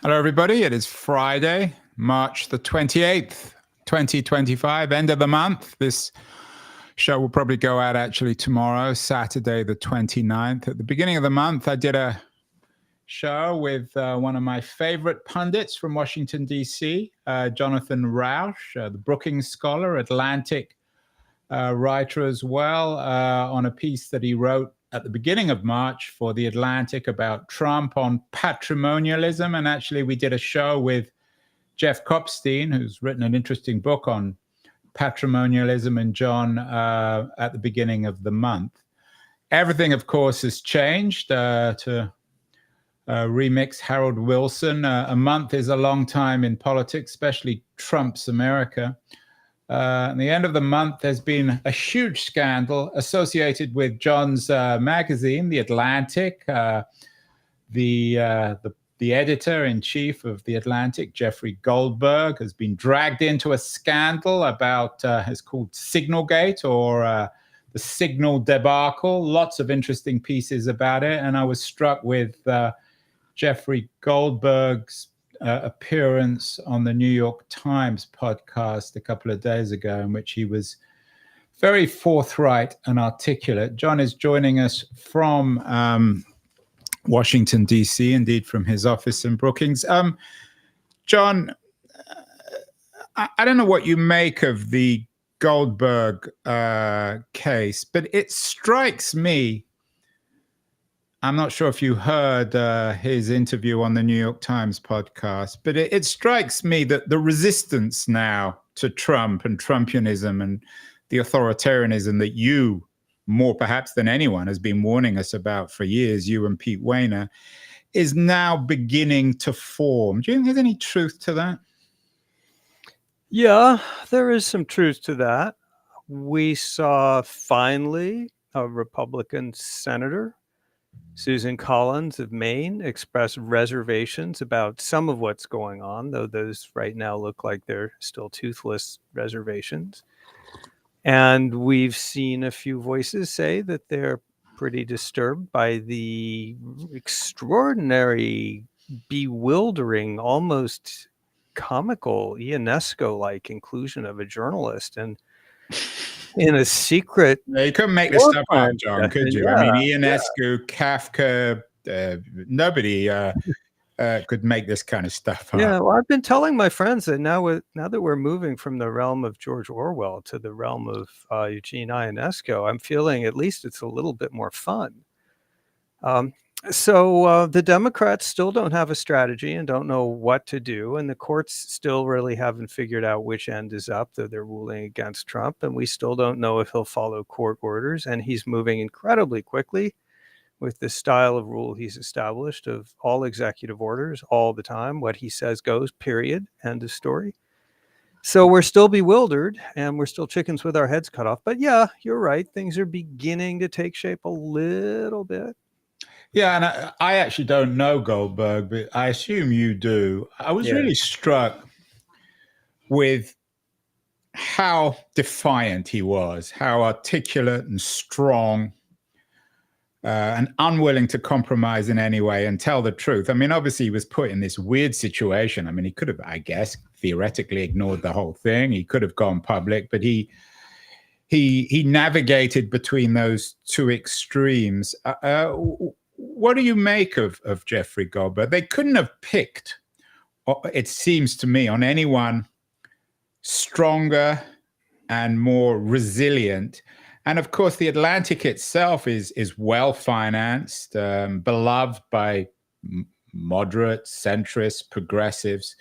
Hello, everybody. It is Friday, March the 28th, 2025, end of the month. This show will probably go out actually tomorrow, Saturday the 29th. At the beginning of the month, I did a show with one of my favorite pundits from Washington, D.C., Jonathan Rauch, the Brookings scholar, Atlantic writer as well, on a piece that he wrote at the beginning of March for The Atlantic about Trump on patrimonialism. And actually, we did a show with Jeff Kopstein, who's written an interesting book on patrimonialism, and John at the beginning of the month. Everything, of course, has changed. To remix Harold Wilson, a month is a long time in politics, especially Trump's America. At the end of the month, there's been a huge scandal associated with John's magazine, The Atlantic. The editor-in-chief of The Atlantic, Jeffrey Goldberg, has been dragged into a scandal about, it's called Signalgate, or the Signal debacle. Lots of interesting pieces about it. And I was struck with Jeffrey Goldberg's appearance on the New York Times podcast a couple of days ago, in which he was very forthright and articulate. John is joining us from Washington, D.C., indeed from his office in Brookings. John, I don't know what you make of the Goldberg case, but it strikes me, I'm not sure if you heard his interview on the New York Times podcast, but it strikes me that the resistance now to Trump and Trumpianism and the authoritarianism that you, more perhaps than anyone, has been warning us about for years, you and Pete Wehner, is now beginning to form. Do you think there's any truth to that? Yeah, there is some truth to that. We saw finally a Republican senator, Susan Collins of Maine, express reservations about some of what's going on, though those right now look like they're still toothless reservations. And we've seen a few voices say that they're pretty disturbed by the extraordinary, bewildering, almost comical, Ionesco-like inclusion of a journalist and in a secret. You couldn't make this stuff up, John, could you? Yeah, I mean, Ionescu, Kafka, nobody could make this kind of stuff up. Yeah, well, I've been telling my friends that now that we're moving from the realm of George Orwell to the realm of Eugene Ionesco, I'm feeling at least it's a little bit more fun. So the Democrats still don't have a strategy and don't know what to do. And the courts still really haven't figured out which end is up, though they're ruling against Trump. And we still don't know if he'll follow court orders. And he's moving incredibly quickly with the style of rule he's established of all executive orders all the time. What he says goes, period, end of story. So we're still bewildered and we're still chickens with our heads cut off. But yeah, you're right. Things are beginning to take shape a little bit. Yeah, and I actually don't know Goldberg, but I assume you do. I was really struck with how defiant he was, how articulate and strong, and unwilling to compromise in any way and tell the truth. I mean, obviously, he was put in this weird situation. I mean, he could have, I guess, theoretically ignored the whole thing. He could have gone public, but he navigated between those two extremes. What do you make of Jeffrey Goldberg? They couldn't have picked, it seems to me, on anyone stronger and more resilient. And of course, The Atlantic itself is well-financed, beloved by moderates, centrists, progressives.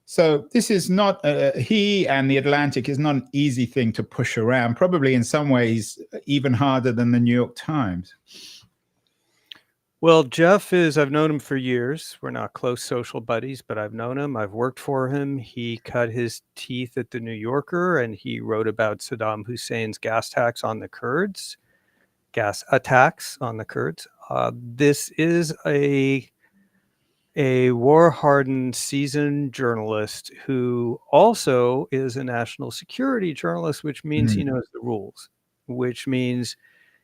So this is not, he and The Atlantic is not an easy thing to push around, probably in some ways even harder than the New York Times. Well, Jeff I've known him for years. We're not close social buddies, but I've known him. I've worked for him. He cut his teeth at the New Yorker, and he wrote about Saddam Hussein's gas attacks on the Kurds. This is a war-hardened, seasoned journalist who also is a national security journalist, which means he knows the rules, which means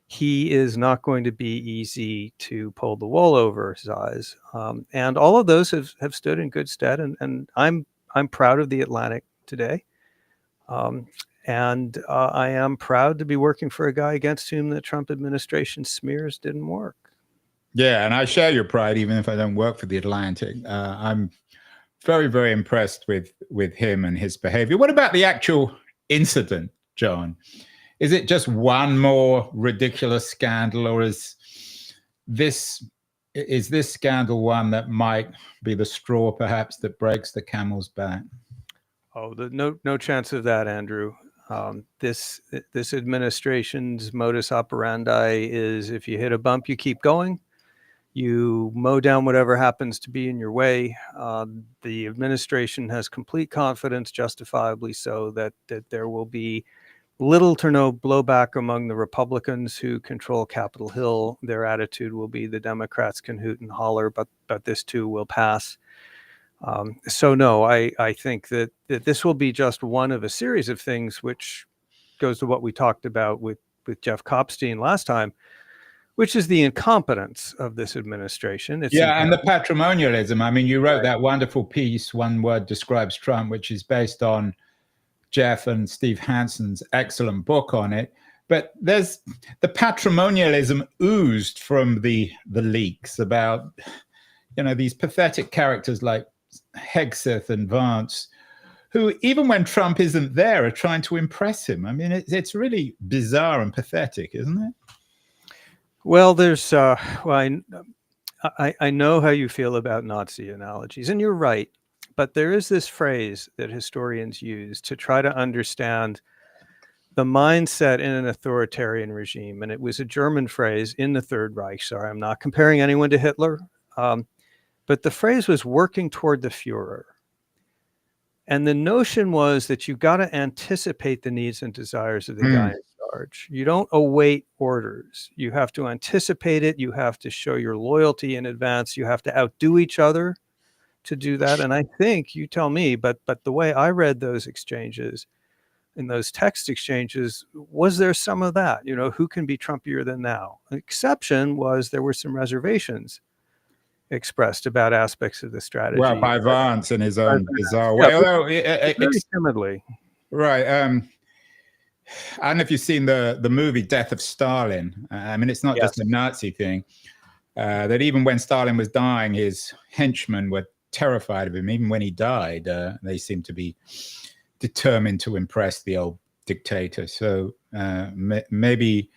he is not going to be easy to pull the wool over his eyes. And all of those have stood in good stead. And I'm proud of the Atlantic today. And I am proud to be working for a guy against whom the Trump administration smears didn't work. Yeah, and I share your pride, even if I don't work for the Atlantic. I'm very, very impressed with him and his behavior. What about the actual incident, John? Is it just one more ridiculous scandal, or is this scandal one that might be the straw, perhaps, that breaks the camel's back? Oh, no chance of that, Andrew. This administration's modus operandi is, if you hit a bump, you keep going. You mow down whatever happens to be in your way. The administration has complete confidence, justifiably so, that there will be little to no blowback among the Republicans who control Capitol Hill. Their attitude will be the Democrats can hoot and holler, but this too will pass. So no, I think that this will be just one of a series of things, which goes to what we talked about with Jeff Kopstein last time, which is the incompetence of this administration. And the patrimonialism. I mean, you wrote that wonderful piece, One Word Describes Trump, which is based on Jeff and Steve Hanson's excellent book on it. But there's the patrimonialism oozed from the leaks about, these pathetic characters like Hegseth and Vance, who, even when Trump isn't there, are trying to impress him. I mean, it's really bizarre and pathetic, isn't it? Well, there's I know how you feel about Nazi analogies, and you're right. But there is this phrase that historians use to try to understand the mindset in an authoritarian regime. And it was a German phrase in the Third Reich. Sorry, I'm not comparing anyone to Hitler. But the phrase was working toward the Führer. And the notion was that you've got to anticipate the needs and desires of the guy in charge. You don't await orders. You have to anticipate it. You have to show your loyalty in advance. You have to outdo each other to do that. And I think, you tell me, but the way I read those exchanges, in those text exchanges, was there some of that? Who can be Trumpier than thou? The exception was there were some reservations expressed about aspects of the strategy. Well, by Vance in his own bizarre way. Although, very timidly. Right. I don't know if you've seen the movie Death of Stalin. I mean, it's not just a Nazi thing. That even when Stalin was dying, his henchmen were terrified of him. Even when he died, they seemed to be determined to impress the old dictator. So maybe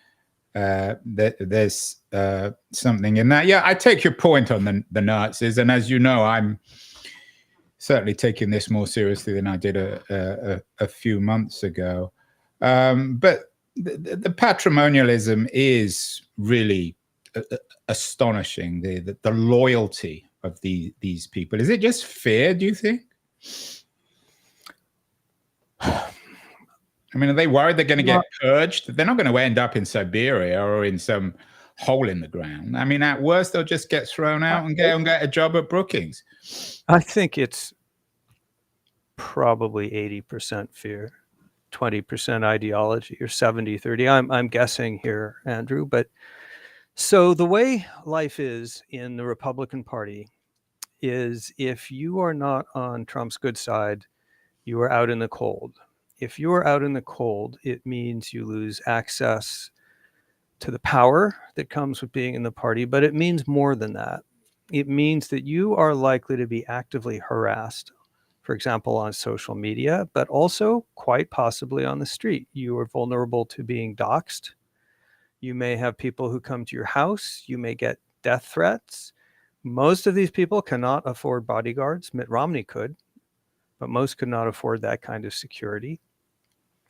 there's something in that. Yeah, I take your point on the Nazis, and as you know, I'm certainly taking this more seriously than I did a few months ago. But the patrimonialism is really astonishing. The loyalty of these people. Is it just fear, do you think? I mean, are they worried they're going to get purged? They're not going to end up in Siberia or in some hole in the ground. I mean, at worst, they'll just get thrown out and get a job at Brookings. I think it's probably 80% fear, 20% ideology, or 70-30. I'm guessing here, Andrew. But so the way life is in the Republican Party is, if you are not on Trump's good side, you are out in the cold. If you are out in the cold, it means you lose access to the power that comes with being in the party, but it means more than that. It means that you are likely to be actively harassed, for example, on social media, but also quite possibly on the street. You are vulnerable to being doxxed. You may have people who come to your house. You may get death threats. Most of these people cannot afford bodyguards. Mitt Romney could, but most could not afford that kind of security.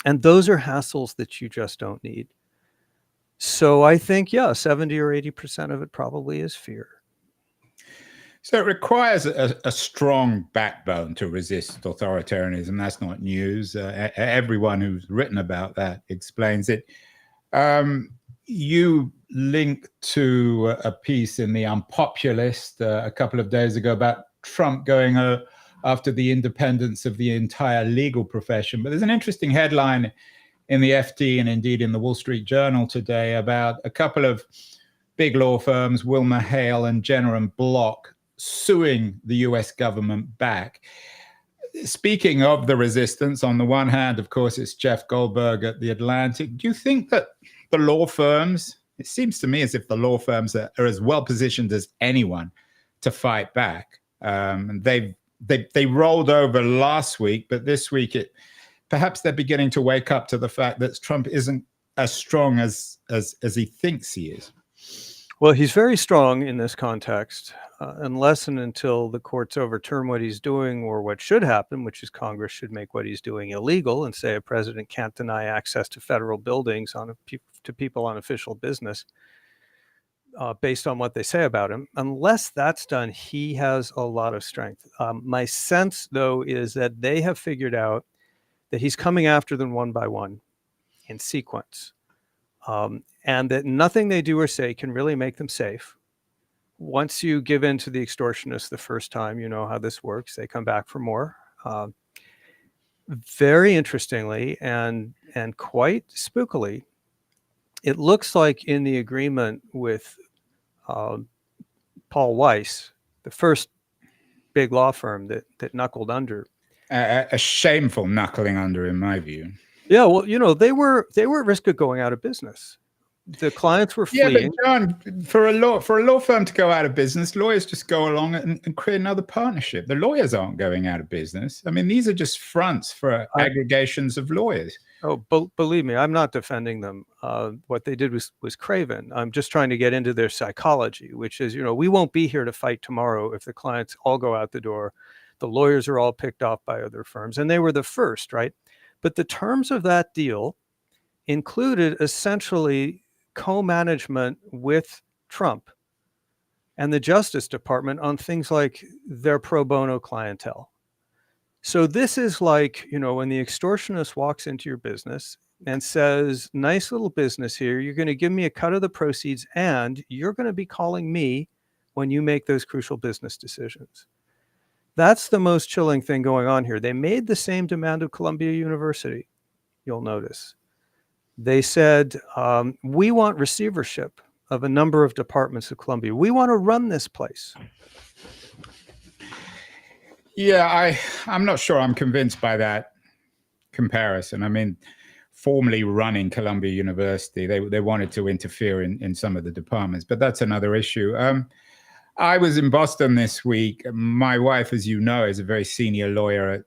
And those are hassles that you just don't need. So I think, 70 or 80% of it probably is fear. So it requires a strong backbone to resist authoritarianism. That's not news. Everyone who's written about that explains it. You link to a piece in the Unpopulist a couple of days ago about Trump going after the independence of the entire legal profession. But there's an interesting headline in the FT and indeed in the Wall Street Journal today about a couple of big law firms, Wilmer Hale and Jenner and Block, suing the US government back. Speaking of the resistance, on the one hand, of course, it's Jeff Goldberg at The Atlantic. Do you think that the law firms, it seems to me as if the law firms are as well positioned as anyone to fight back? And they rolled over last week, but this week perhaps they're beginning to wake up to the fact that Trump isn't as strong as he thinks he is. Well, he's very strong in this context, unless and until the courts overturn what he's doing, or what should happen, which is Congress should make what he's doing illegal and say a president can't deny access to federal buildings to people on official business based on what they say about him. Unless that's done, he has a lot of strength. My sense, though, is that they have figured out that he's coming after them one by one in sequence. And that nothing they do or say can really make them safe. Once you give in to the extortionists the first time, you know how this works. They come back for more. Very interestingly and quite spookily, it looks like in the agreement with Paul Weiss, the first big law firm that knuckled under. A shameful knuckling under, in my view. Yeah, well, they were at risk of going out of business. The clients were fleeing. Yeah, but John, for a law firm to go out of business, lawyers just go along and create another partnership. The lawyers aren't going out of business. I mean, these are just fronts for aggregations of lawyers. Oh, believe me, I'm not defending them. What they did was craven. I'm just trying to get into their psychology, which is, we won't be here to fight tomorrow if the clients all go out the door. The lawyers are all picked off by other firms, and they were the first, right? But the terms of that deal included essentially co-management with Trump and the Justice Department on things like their pro bono clientele. So this is like, when the extortionist walks into your business and says, nice little business here, you're going to give me a cut of the proceeds, and you're going to be calling me when you make those crucial business decisions. That's the most chilling thing going on here. They made the same demand of Columbia University, you'll notice. They said, we want receivership of a number of departments of Columbia. We want to run this place. Yeah, I'm not sure I'm convinced by that comparison. I mean, formerly running Columbia University, they wanted to interfere in some of the departments, but that's another issue. I was in Boston this week. My wife, as you know, is a very senior lawyer at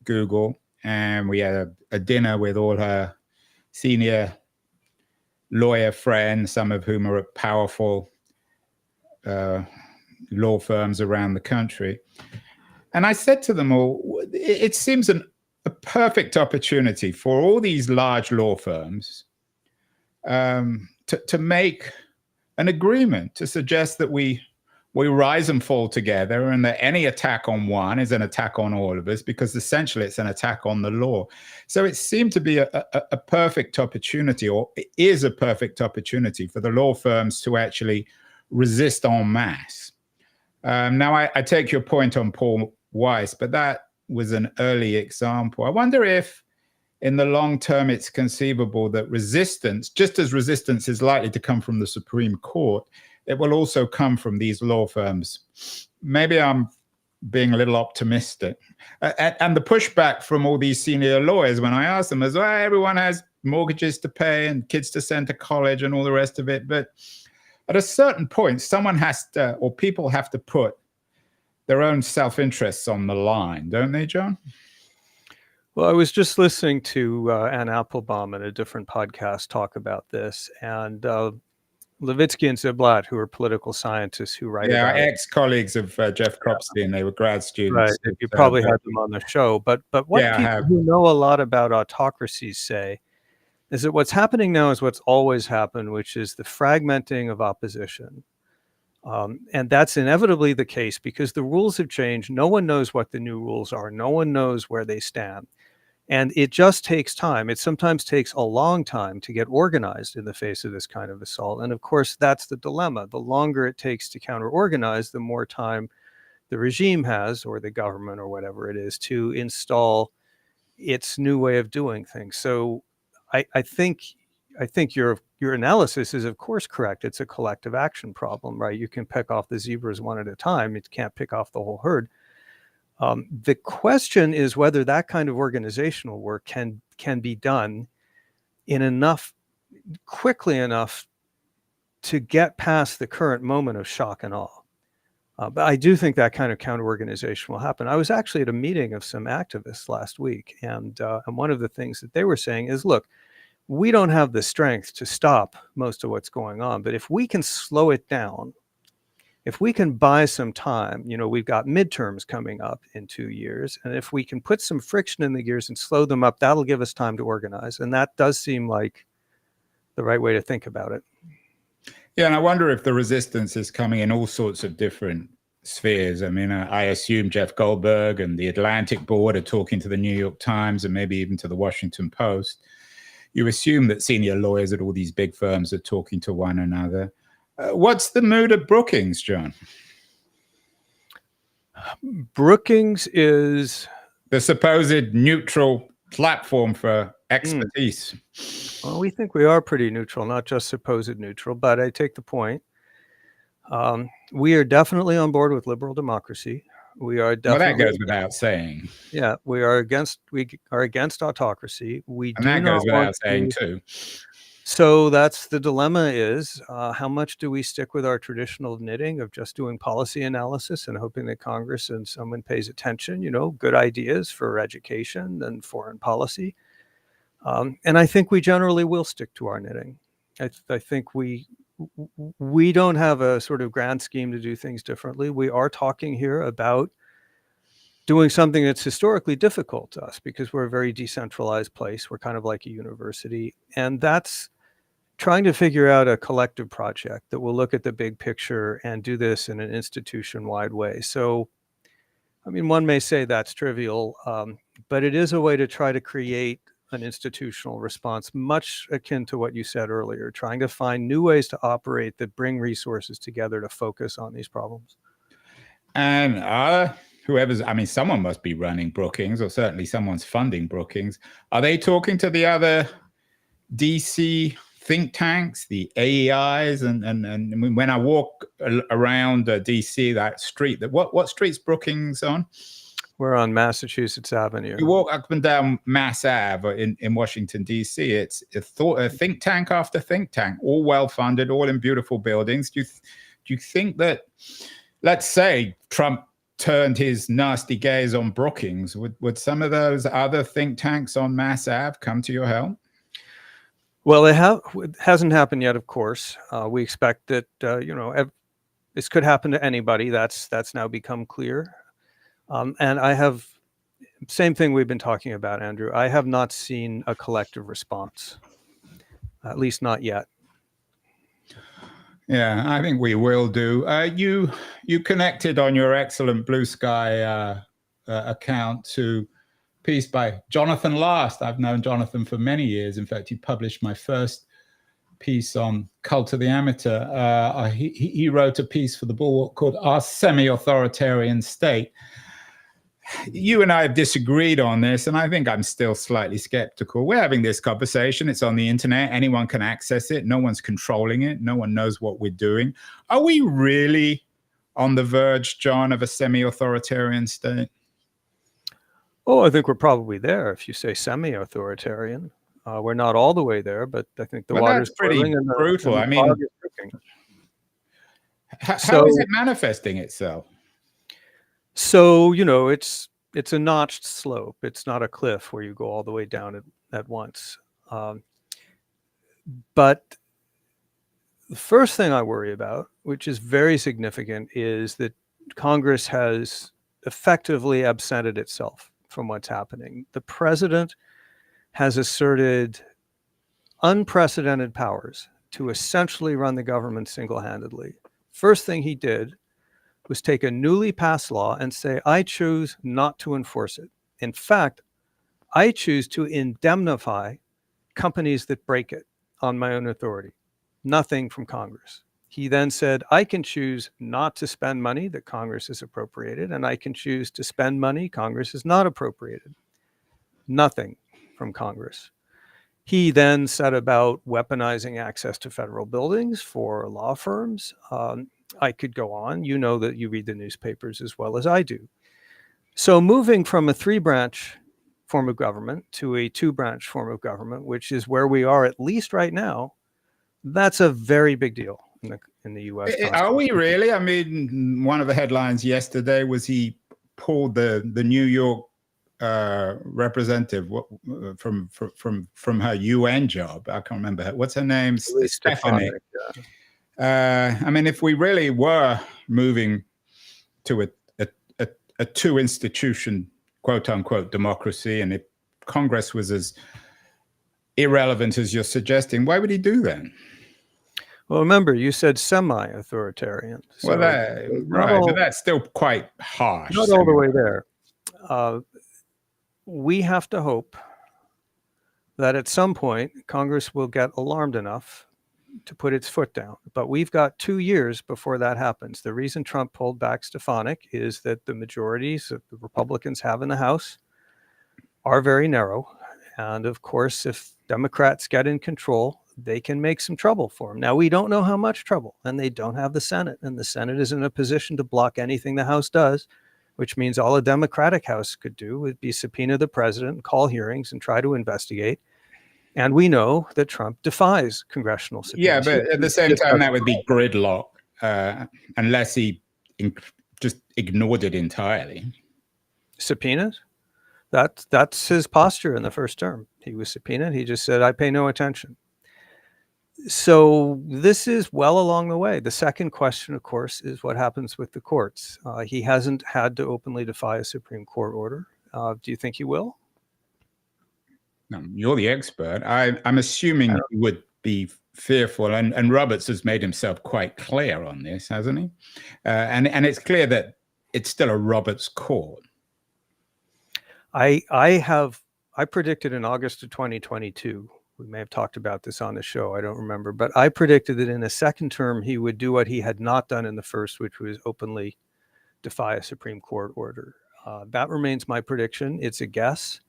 Google, and we had a dinner with all her senior lawyer friends, some of whom are at powerful law firms around the country. And I said to them all, it seems a perfect opportunity for all these large law firms to make an agreement, to suggest that we rise and fall together, and that any attack on one is an attack on all of us, because essentially it's an attack on the law. So it seemed to be a perfect opportunity, or it is a perfect opportunity for the law firms to actually resist en masse. Now, I take your point on Paul Weiss, but that was an early example. I wonder if in the long term it's conceivable that resistance, just as resistance is likely to come from the Supreme Court, it will also come from these law firms. Maybe I'm being a little optimistic. And the pushback from all these senior lawyers, when I ask them, is, well, everyone has mortgages to pay and kids to send to college and all the rest of it. But at a certain point, someone has to, or people have to put their own self-interests on the line, don't they, John? Well, I was just listening to Ann Applebaum at a different podcast talk about this, and Levitsky and Ziblatt, who are political scientists who write about ex-colleagues of Jeff Kropstein. They were grad students. Right, you probably had them on the show. But what people who know a lot about autocracies say is that what's happening now is what's always happened, which is the fragmenting of opposition. And that's inevitably the case because the rules have changed. No one knows what the new rules are. No one knows where they stand. And it just takes time. It sometimes takes a long time to get organized in the face of this kind of assault. And of course, that's the dilemma. The longer it takes to counter-organize, the more time the regime has, or the government or whatever it is, to install its new way of doing things. So I think your analysis is of course correct. It's a collective action problem, right? You can pick off the zebras one at a time. You can't pick off the whole herd. The question is whether that kind of organizational work can be done quickly enough to get past the current moment of shock and awe. But I do think that kind of counter-organization will happen. I was actually at a meeting of some activists last week, and one of the things that they were saying is, look, we don't have the strength to stop most of what's going on, but if we can slow it down, if we can buy some time, we've got midterms coming up in 2 years, and if we can put some friction in the gears and slow them up, that'll give us time to organize. And that does seem like the right way to think about it. Yeah, and I wonder if the resistance is coming in all sorts of different spheres. I mean, I assume Jeff Goldberg and the Atlantic Board are talking to the New York Times and maybe even to the Washington Post. You assume that senior lawyers at all these big firms are talking to one another. What's the mood at Brookings, John? Brookings is the supposed neutral platform for expertise. Well, we think we are pretty neutral, not just supposed neutral, but I take the point. We are definitely on board with liberal democracy. We are definitely. Well, that goes without saying. Yeah, we are against autocracy. And that goes without saying too. So that's the dilemma is, how much do we stick with our traditional knitting of just doing policy analysis and hoping that Congress and someone pays attention, good ideas for education and foreign policy. And I think we generally will stick to our knitting. I think we don't have a sort of grand scheme to do things differently. We are talking here about doing something that's historically difficult to us because we're a very decentralized place. We're kind of like a university. And that's trying to figure out a collective project that will look at the big picture and do this in an institution-wide way. So, I mean, one may say that's trivial, but it is a way to try to create an institutional response, much akin to what you said earlier, trying to find new ways to operate that bring resources together to focus on these problems. And someone must be running Brookings, or certainly someone's funding Brookings. Are they talking to the other DC think tanks, the AEIs? And when I walk around DC, that street, what street's Brookings on? We're on Massachusetts Avenue. You walk up and down Mass Ave in Washington, D.C. It's a think tank after think tank, all well-funded, all in beautiful buildings. Do you think that, let's say, Trump turned his nasty gaze on Brookings, would some of those other think tanks on Mass Ave come to your help? Well, it hasn't happened yet, of course. We expect that, this could happen to anybody. That's now become clear. And I have, same thing we've been talking about, Andrew. I have not seen a collective response, at least not yet. Yeah, I think we will do. You connected on your excellent Blue Sky account to a piece by Jonathan Last. I've known Jonathan for many years. In fact, he published my first piece on Cult of the Amateur. He wrote a piece for the Bulwark called Our Semi-Authoritarian State. You and I have disagreed on this, and I think I'm still slightly skeptical. We're having this conversation. It's on the internet. Anyone can access it. No one's controlling it. No one knows what we're doing. Are we really on the verge, John, of a semi-authoritarian state? Oh, I think we're probably there if you say semi-authoritarian. We're not all the way there, but I think the water's pretty brutal. I mean, how is it manifesting itself? So, it's a notched slope. It's not a cliff where you go all the way down at once. But the first thing I worry about, which is very significant, is that Congress has effectively absented itself from what's happening. The president has asserted unprecedented powers to essentially run the government single-handedly. First thing he did was take a newly passed law and say, I choose not to enforce it. In fact, I choose to indemnify companies that break it on my own authority. Nothing from Congress. He then said, I can choose not to spend money that Congress has appropriated, and I can choose to spend money Congress has not appropriated. Nothing from Congress. He then set about weaponizing access to federal buildings for law firms. I could go on. You know that you read the newspapers as well as I do. So moving from a 3-branch form of government to a 2-branch form of government, which is where we are at least right now, that's a very big deal in the U.S. Constitution. Are we really? I mean, one of the headlines yesterday was he pulled the New York representative from her UN job. I can't remember what's her name. Stephanie. I mean, if we really were moving to a 2-institution, quote unquote, democracy, and if Congress was as irrelevant as you're suggesting, why would he do that? Well, remember, you said semi-authoritarian. So right, but that's still quite harsh. Not all the way there. We have to hope that at some point Congress will get alarmed enough to put its foot down. But we've got 2 years before that happens. The reason Trump pulled back Stefanik is that the majorities that the Republicans have in the House are very narrow. And of course, if Democrats get in control, they can make some trouble for him. Now, we don't know how much trouble, and they don't have the Senate, and the Senate is in a position to block anything the House does, which means all a Democratic House could do would be subpoena the president, call hearings, and try to investigate. And we know that Trump defies congressional subpoenas. Yeah, but at the same time, that would be gridlock unless he just ignored it entirely. Subpoenas? That's his posture in the first term. He was subpoenaed. He just said, I pay no attention. So this is well along the way. The second question, of course, is what happens with the courts. He hasn't had to openly defy a Supreme Court order. Do you think he will? No, you're the expert. I'm assuming he would be fearful, and Roberts has made himself quite clear on this, hasn't he? And it's clear that it's still a Roberts court. I predicted in August of 2022, we may have talked about this on the show, I don't remember, but I predicted that in the second term, he would do what he had not done in the first, which was openly defy a Supreme Court order. That remains my prediction. It's a guess.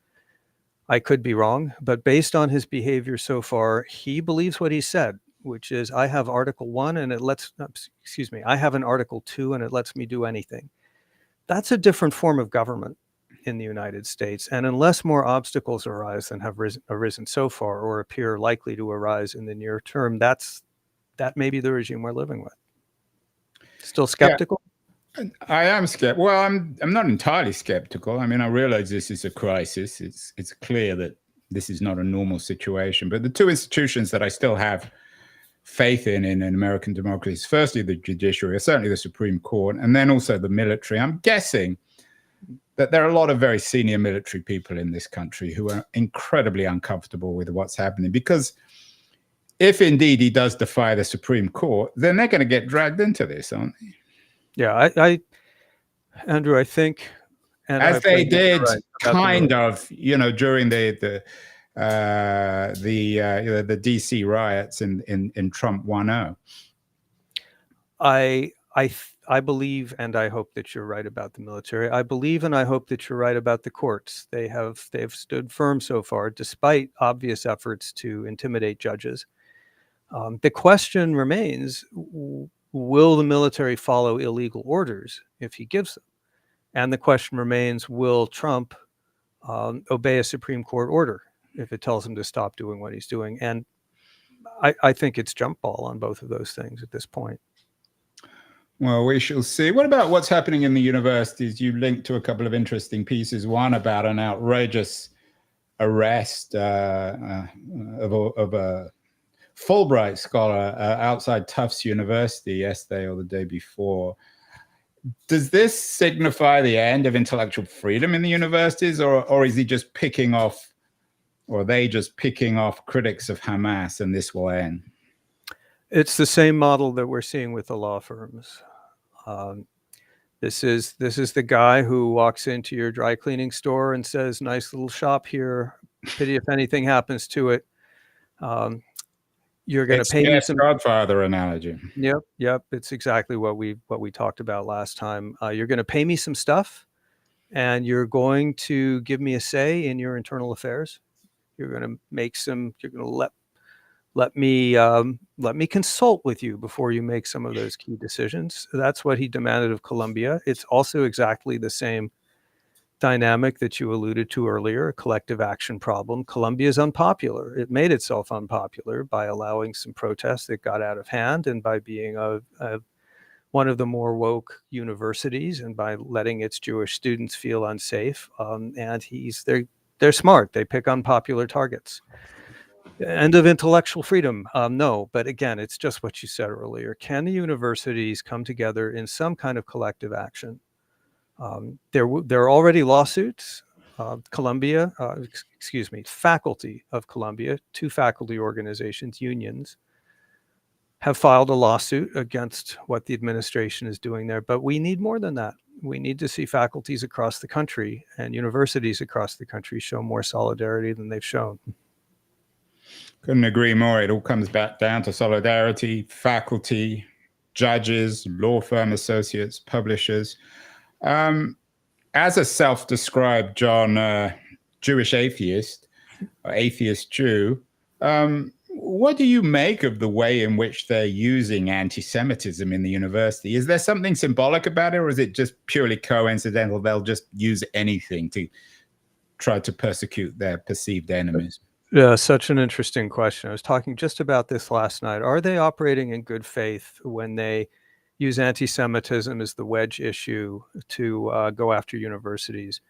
I could be wrong, but based on his behavior so far, he believes what he said, which is I have Article 1 and it lets, I have an Article 2 and it lets me do anything. That's a different form of government in the United States. And unless more obstacles arise than have arisen so far or appear likely to arise in the near term, that may be the regime we're living with. Still skeptical? Yeah, I am skeptical. Well, I'm not entirely skeptical. I mean, I realize this is a crisis. It's clear that this is not a normal situation. But the 2 institutions that I still have faith in American democracy, firstly, the judiciary, certainly the Supreme Court, and then also the military. I'm guessing that there are a lot of very senior military people in this country who are incredibly uncomfortable with what's happening, because if indeed he does defy the Supreme Court, then they're going to get dragged into this, aren't they? Yeah, Andrew, I think, and as they did, kind of, during the DC riots in Trump 1.0. I believe and I hope that you're right about the military. I believe and I hope that you're right about the courts. They have stood firm so far, despite obvious efforts to intimidate judges. The question remains, will the military follow illegal orders if he gives them? And the question remains, will Trump obey a Supreme Court order if it tells him to stop doing what he's doing? And I think it's jump ball on both of those things at this point. Well, we shall see. What about what's happening in the universities? You linked to a couple of interesting pieces. One about an outrageous arrest of a Fulbright scholar outside Tufts University yesterday or the day before. Does this signify the end of intellectual freedom in the universities, or is he just picking off, or are they just picking off critics of Hamas and this will end? It's the same model that we're seeing with the law firms. This is the guy who walks into your dry cleaning store and says, "Nice little shop here. Pity if anything happens to it. You're going to pay me some." Godfather analogy. Yep. It's exactly what we talked about last time. You're going to pay me some stuff, and you're going to give me a say in your internal affairs. You're going to make some. You're going to let me consult with you before you make some of those key decisions. That's what he demanded of Colombia. It's also exactly the same dynamic that you alluded to earlier, a collective action problem. Colombia is unpopular. It made itself unpopular by allowing some protests that got out of hand, and by being one of the more woke universities, and by letting its Jewish students feel unsafe. And they're smart. They pick unpopular targets. End of intellectual freedom. No, but again, it's just what you said earlier. Can the universities come together in some kind of collective action? There are already lawsuits. Faculty of Columbia, 2 faculty organizations, unions, have filed a lawsuit against what the administration is doing there. But we need more than that. We need to see faculties across the country and universities across the country show more solidarity than they've shown. Couldn't agree more. It all comes back down to solidarity, faculty, judges, law firm associates, publishers. As a self-described, John, Jewish atheist, or atheist Jew, what do you make of the way in which they're using anti-Semitism in the university? Is there something symbolic about it, or is it just purely coincidental? They'll just use anything to try to persecute their perceived enemies? Yeah, such an interesting question. I was talking just about this last night. Are they operating in good faith when they use anti-Semitism as the wedge issue to go after universities?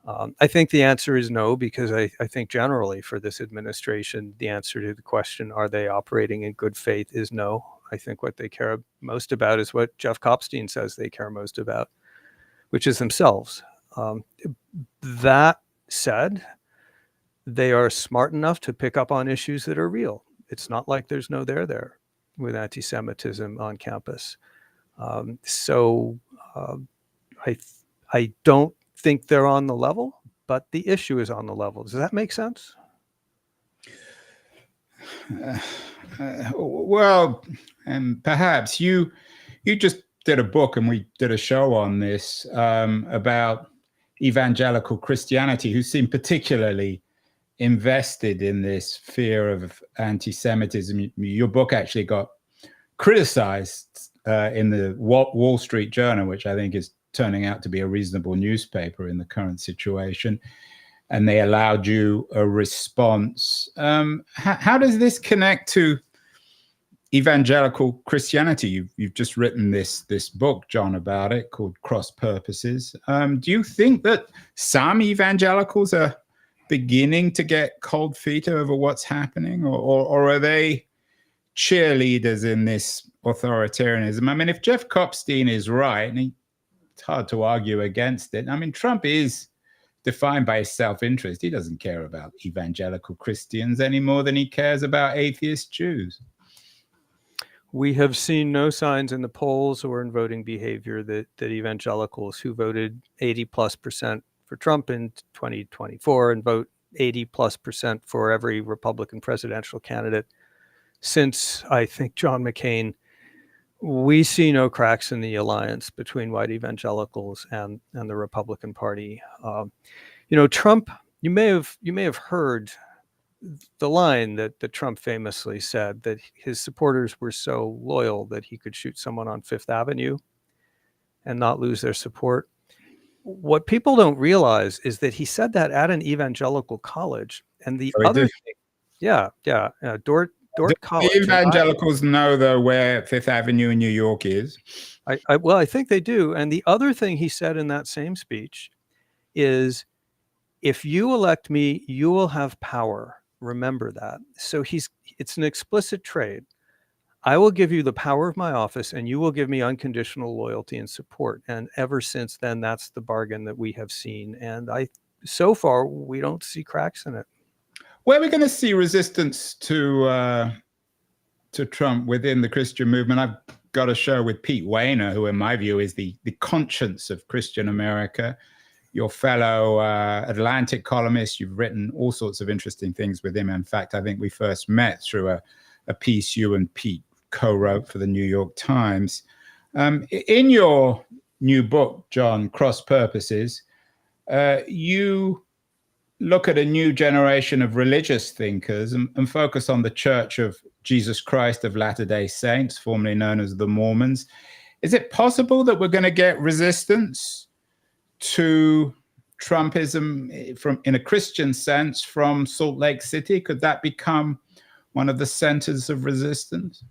I think the answer is no, because I think generally for this administration, the answer to the question, are they operating in good faith, is no. I think what they care most about is what Jeff Kopstein says they care most about, which is themselves. That said, they are smart enough to pick up on issues that are real. It's not like there's no there with anti-Semitism on campus. I don't think they're on the level, but the issue is on the level. Does that make sense? Well, perhaps you just did a book, and we did a show on this, about evangelical Christianity, who seem particularly invested in this fear of anti-Semitism. Your book actually got criticized in the Wall Street Journal, which I think is turning out to be a reasonable newspaper in the current situation, and they allowed you a response. How does this connect to evangelical Christianity? You've just written this book, John, about it, called Cross Purposes. Do you think that some evangelicals are beginning to get cold feet over what's happening, or are they cheerleaders in this authoritarianism? I mean, if Jeff Kopstein is right, and it's hard to argue against it. I mean, Trump is defined by his self-interest. He doesn't care about evangelical Christians any more than he cares about atheist Jews. We have seen no signs in the polls or in voting behavior that evangelicals who voted 80+% for Trump in 2024 and vote 80+% for every Republican presidential candidate since, I think, John McCain, we see no cracks in the alliance between white evangelicals and the Republican Party. Trump, you may have heard the line that Trump famously said, that his supporters were so loyal that he could shoot someone on Fifth Avenue and not lose their support. What people don't realize is that he said that at an evangelical college, and the other thing, Dort College. The evangelicals know, though, where Fifth Avenue in New York is. I think they do. And the other thing he said in that same speech is, if you elect me, you will have power. Remember that. So it's an explicit trade. I will give you the power of my office, and you will give me unconditional loyalty and support. And ever since then, that's the bargain that we have seen. And so far, we don't see cracks in it. Where are we going to see resistance to Trump within the Christian movement? I've got a show with Pete Wehner, who in my view is the conscience of Christian America. Your fellow Atlantic columnist, you've written all sorts of interesting things with him. In fact, I think we first met through a piece you and Pete co-wrote for the New York Times. In your new book, John, Cross Purposes, you look at a new generation of religious thinkers and focus on the Church of Jesus Christ of Latter-day Saints, formerly known as the Mormons, is it possible that we're going to get resistance to Trumpism in a Christian sense from Salt Lake City? Could that become one of the centers of resistance?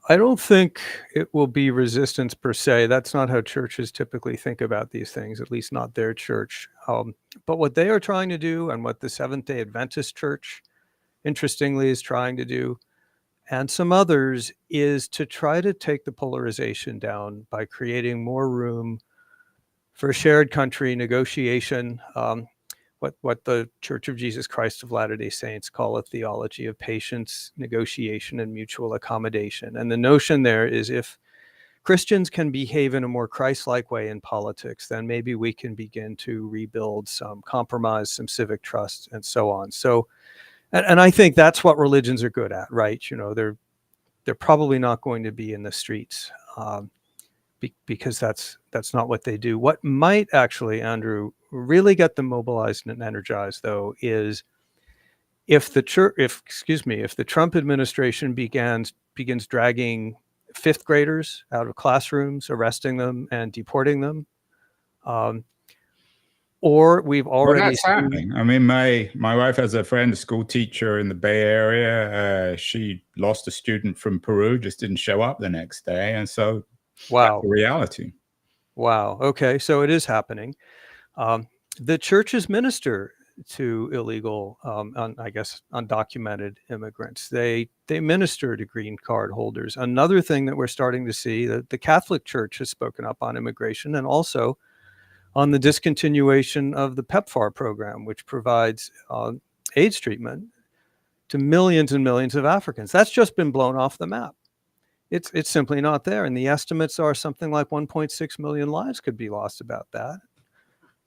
I don't think it will be resistance per se. That's not how churches typically think about these things, at least not their church. But what they are trying to do, and what the Seventh-day Adventist Church, interestingly, is trying to do, and some others, is to try to take the polarization down by creating more room for shared country negotiation, what the Church of Jesus Christ of Latter-day Saints call a theology of patience, negotiation, and mutual accommodation. And the notion there is, if Christians can behave in a more Christ-like way in politics, then maybe we can begin to rebuild some compromise, some civic trust, and so on. So, and I think that's what religions are good at, right? You know, they're probably not going to be in the streets, because that's not what they do. What might actually, Andrew, really get them mobilized and energized, though, is if the Trump administration begins dragging fifth graders out of classrooms, arresting them and deporting them, or we've already that's happening. I mean, my wife has a friend, a school teacher in the Bay Area. She lost a student from Peru, just didn't show up the next day, and so wow, that's the reality. Wow. Okay, so it is happening. The churches minister to illegal, undocumented immigrants. They minister to green card holders. Another thing that we're starting to see, that the Catholic Church has spoken up on immigration, and also on the discontinuation of the PEPFAR program, which provides AIDS treatment to millions and millions of Africans. That's just been blown off the map. It's simply not there. And the estimates are something like 1.6 million lives could be lost about that.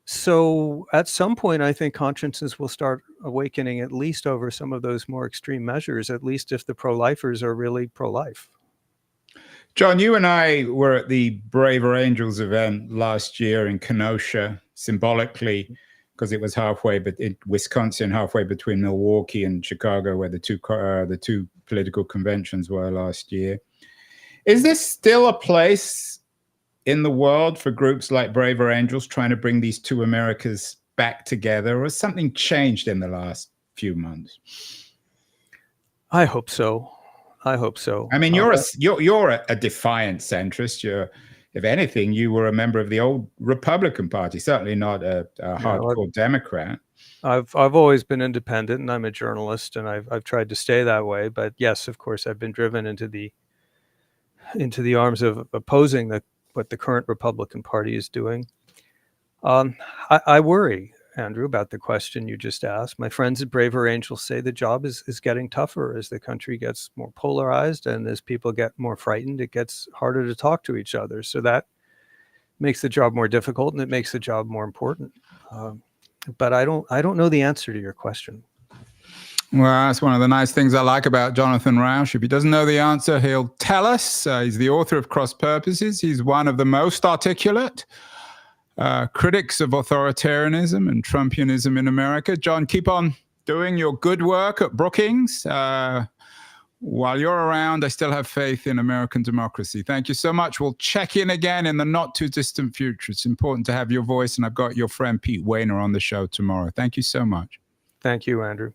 So at some point, I think consciences will start awakening, at least over some of those more extreme measures, at least if the pro-lifers are really pro-life. John, you and I were at the Braver Angels event last year in Kenosha, symbolically, because it was halfway, but in Wisconsin, halfway between Milwaukee and Chicago, where the two political conventions were last year. Is this still a place in the world for groups like Braver Angels trying to bring these two Americas back together, or has something changed in the last few months? I hope so. I hope so. I mean, you're a defiant centrist. If anything, you were a member of the old Republican Party, certainly not a hardcore Democrat. I've always been independent, and I'm a journalist, and I've tried to stay that way. But yes, of course, I've been driven into the arms of opposing what the current Republican Party is doing. I worry, Andrew, about the question you just asked. My friends at Braver Angels say the job is getting tougher as the country gets more polarized, and as people get more frightened, it gets harder to talk to each other. So that makes the job more difficult, and it makes the job more important. But I don't know the answer to your question. Well, that's one of the nice things I like about Jonathan Rauch. If he doesn't know the answer, he'll tell us. He's the author of Cross Purposes. He's one of the most articulate critics of authoritarianism and Trumpianism in America. John, keep on doing your good work at Brookings. While you're around, I still have faith in American democracy. Thank you so much. We'll check in again in the not too distant future. It's important to have your voice, and I've got your friend Pete Wehner on the show tomorrow. Thank you so much. Thank you, Andrew.